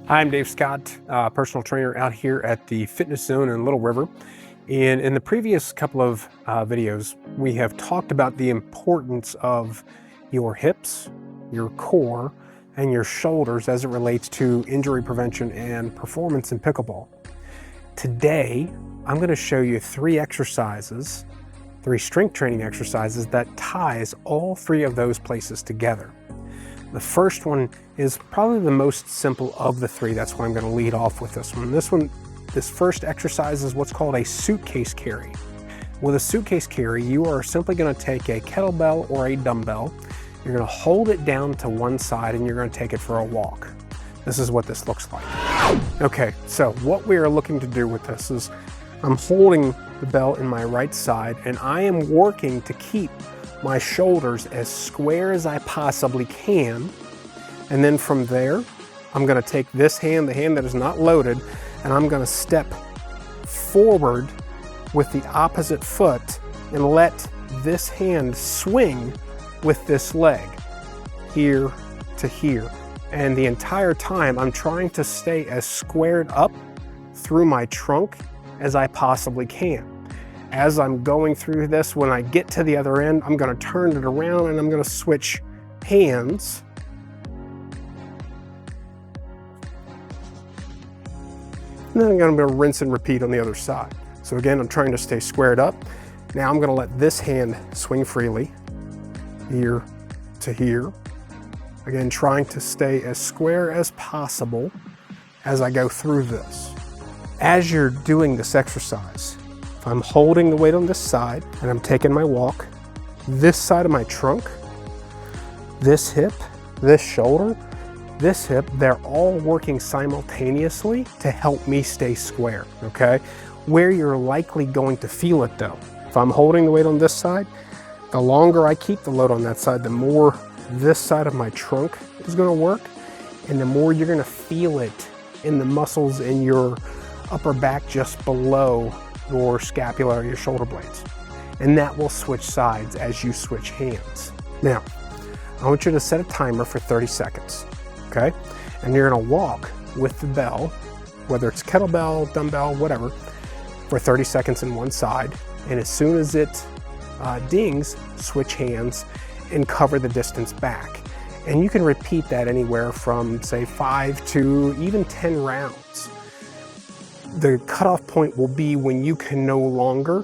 Hi, I'm Dave Scott, personal trainer out here at the Fitness Zone in Little River. And in the previous couple of videos, we have talked about the importance of your hips, your core, and your shoulders as it relates to injury prevention and performance in pickleball. Today, I'm going to show you three strength training exercises that ties all three of those places together. The first one is probably the most simple of the three. That's why I'm going to lead off with this one. This first exercise is what's called a suitcase carry. With a suitcase carry, you are simply going to take a kettlebell or a dumbbell. You're going to hold it down to one side and you're going to take it for a walk. This is what this looks like. Okay, so what we are looking to do with this is I'm holding the bell in my right side and I am working to keep my shoulders as square as I possibly can. And then from there, I'm gonna take this hand, the hand that is not loaded, and I'm gonna step forward with the opposite foot and let this hand swing with this leg, here to here. And the entire time, I'm trying to stay as squared up through my trunk as I possibly can. As I'm going through this, when I get to the other end, I'm gonna turn it around and I'm gonna switch hands. And then I'm gonna rinse and repeat on the other side. So again, I'm trying to stay squared up. Now I'm gonna let this hand swing freely, here to here. Again, trying to stay as square as possible as I go through this. As you're doing this exercise, if I'm holding the weight on this side and I'm taking my walk, this side of my trunk, this hip, this shoulder, this hip, they're all working simultaneously to help me stay square, okay? Where you're likely going to feel it though, if I'm holding the weight on this side, the longer I keep the load on that side, the more this side of my trunk is gonna work, and the more you're gonna feel it in the muscles in your upper back just below your scapula or your shoulder blades. And that will switch sides as you switch hands. Now, I want you to set a timer for 30 seconds, okay? And you're gonna walk with the bell, whether it's kettlebell, dumbbell, whatever, for 30 seconds in one side. And as soon as it dings, switch hands and cover the distance back. And you can repeat that anywhere from say 5 to even 10 rounds. The cutoff point will be when you can no longer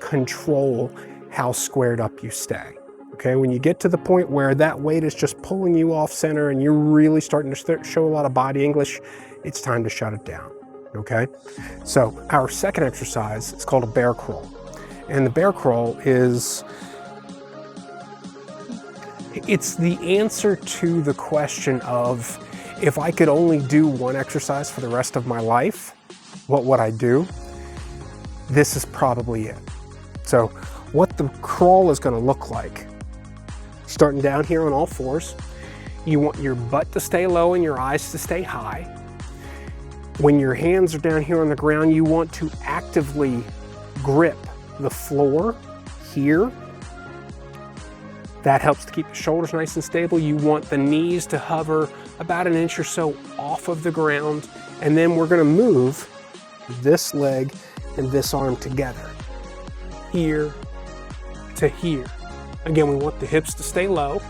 control how squared up you stay. Okay, when you get to the point where that weight is just pulling you off center and you're really starting to show a lot of body English, it's time to shut it down. Okay, so our second exercise is called a bear crawl. And the bear crawl it's the answer to the question of, if I could only do one exercise for the rest of my life, what would I do? This is probably it. So what the crawl is going to look like, starting down here on all fours, you want your butt to stay low and your eyes to stay high. When your hands are down here on the ground, you want to actively grip the floor here. That helps to keep the shoulders nice and stable. You want the knees to hover about an inch or so off of the ground. And then we're going to move this leg and this arm together, here to here. Again, we want the hips to stay low,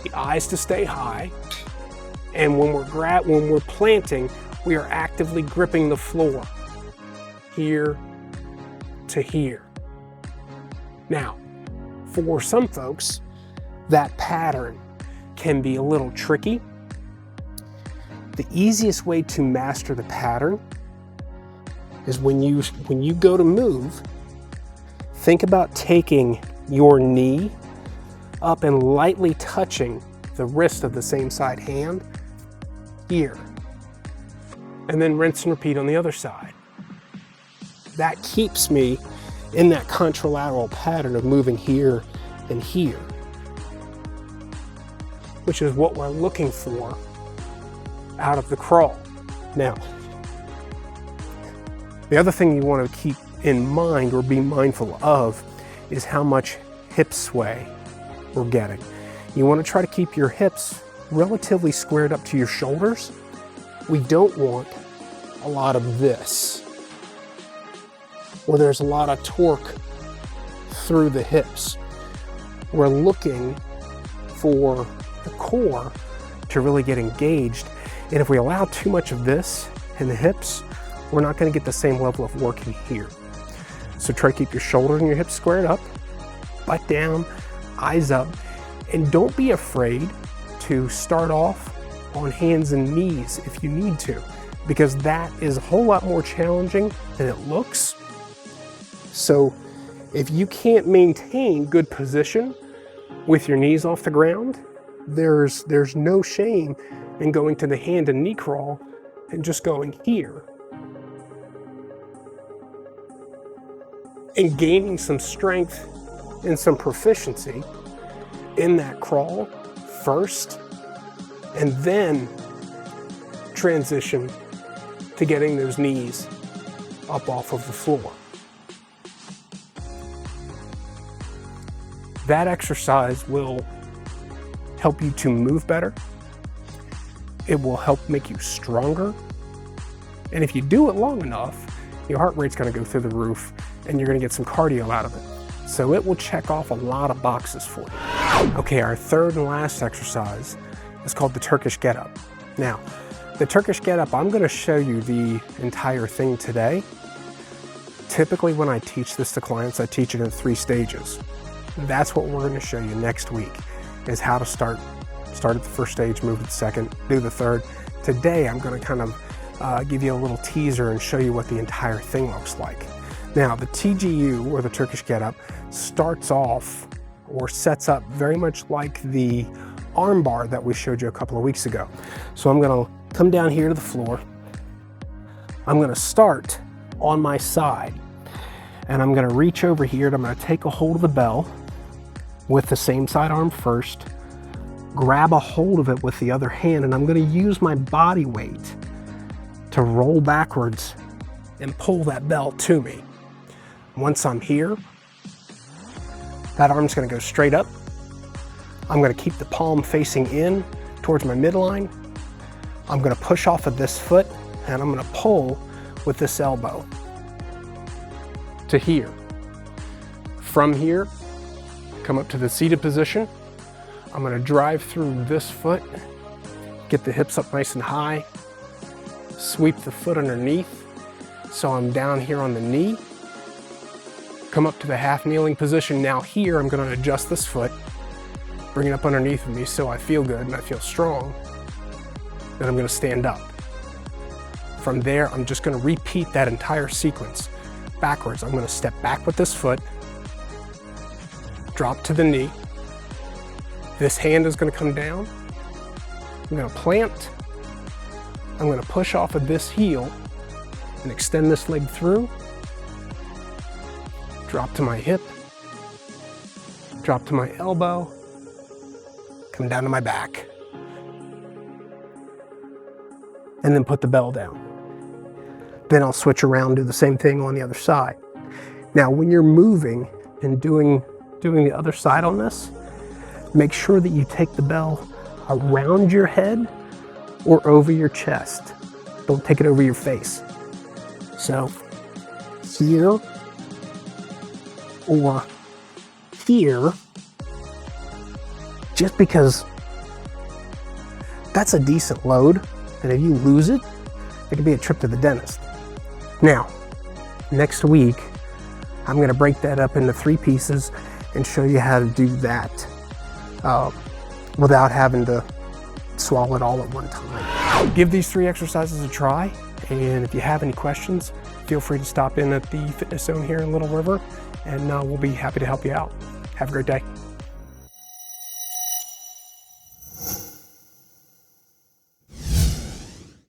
the eyes to stay high, and when we're planting, we are actively gripping the floor, here to here. Now, for some folks, that pattern can be a little tricky. The easiest way to master the pattern is when you go to move, think about taking your knee up and lightly touching the wrist of the same side hand here. And then rinse and repeat on the other side. That keeps me in that contralateral pattern of moving here and here, which is what we're looking for out of the crawl. Now, the other thing you want to keep in mind or be mindful of is how much hip sway we're getting. You want to try to keep your hips relatively squared up to your shoulders We don't want a lot of this, where there's a lot of torque through the hips. We're looking for the core to really get engaged. And if we allow too much of this in the hips, we're not going to get the same level of work in here. So try to keep your shoulders and your hips squared up, butt down, eyes up, and don't be afraid to start off on hands and knees if you need to, because that is a whole lot more challenging than it looks. So if you can't maintain good position with your knees off the ground, there's no shame in going to the hand and knee crawl and just going here and gaining some strength and some proficiency in that crawl first, and then transition to getting those knees up off of the floor. That exercise will help you to move better. It will help make you stronger. And if you do it long enough, your heart rate's gonna go through the roof and you're gonna get some cardio out of it. So it will check off a lot of boxes for you. Okay, our third and last exercise is called the Turkish get-up. Now, the Turkish get-up, I'm gonna show you the entire thing today. Typically when I teach this to clients, I teach it in 3 stages. That's what we're gonna show you next week, is how to start at the first stage, move to the second, do the third. Today, I'm gonna kind of give you a little teaser and show you what the entire thing looks like. Now, the TGU, or the Turkish get-up, starts off or sets up very much like the arm bar that we showed you a couple of weeks ago. So I'm gonna come down here to the floor. I'm gonna start on my side, and I'm gonna reach over here and I'm gonna take a hold of the bell with the same side arm first, grab a hold of it with the other hand, and I'm gonna use my body weight to roll backwards and pull that bell to me. Once I'm here, that arm's gonna go straight up. I'm gonna keep the palm facing in towards my midline. I'm gonna push off of this foot, and I'm gonna pull with this elbow to here. From here, come up to the seated position. I'm gonna drive through this foot, get the hips up nice and high, sweep the foot underneath so I'm down here on the knee, come up to the half kneeling position. Now here, I'm gonna adjust this foot, bring it up underneath of me so I feel good and I feel strong. Then I'm gonna stand up. From there, I'm just gonna repeat that entire sequence backwards. I'm gonna step back with this foot, drop to the knee. This hand is gonna come down. I'm gonna plant. I'm gonna push off of this heel and extend this leg through. Drop to my hip, drop to my elbow, come down to my back, and then put the bell down. Then I'll switch around and do the same thing on the other side. Now, when you're moving and doing the other side on this, make sure that you take the bell around your head or over your chest. Don't take it over your face. So here or here, just because that's a decent load, and if you lose it, it could be a trip to the dentist. Now, next week, I'm gonna break that up into 3 pieces and show you how to do that without having to swallow it all at one time. Give these 3 exercises a try, and if you have any questions, feel free to stop in at the Fitness Zone here in Little River, and we'll be happy to help you out. Have a great day.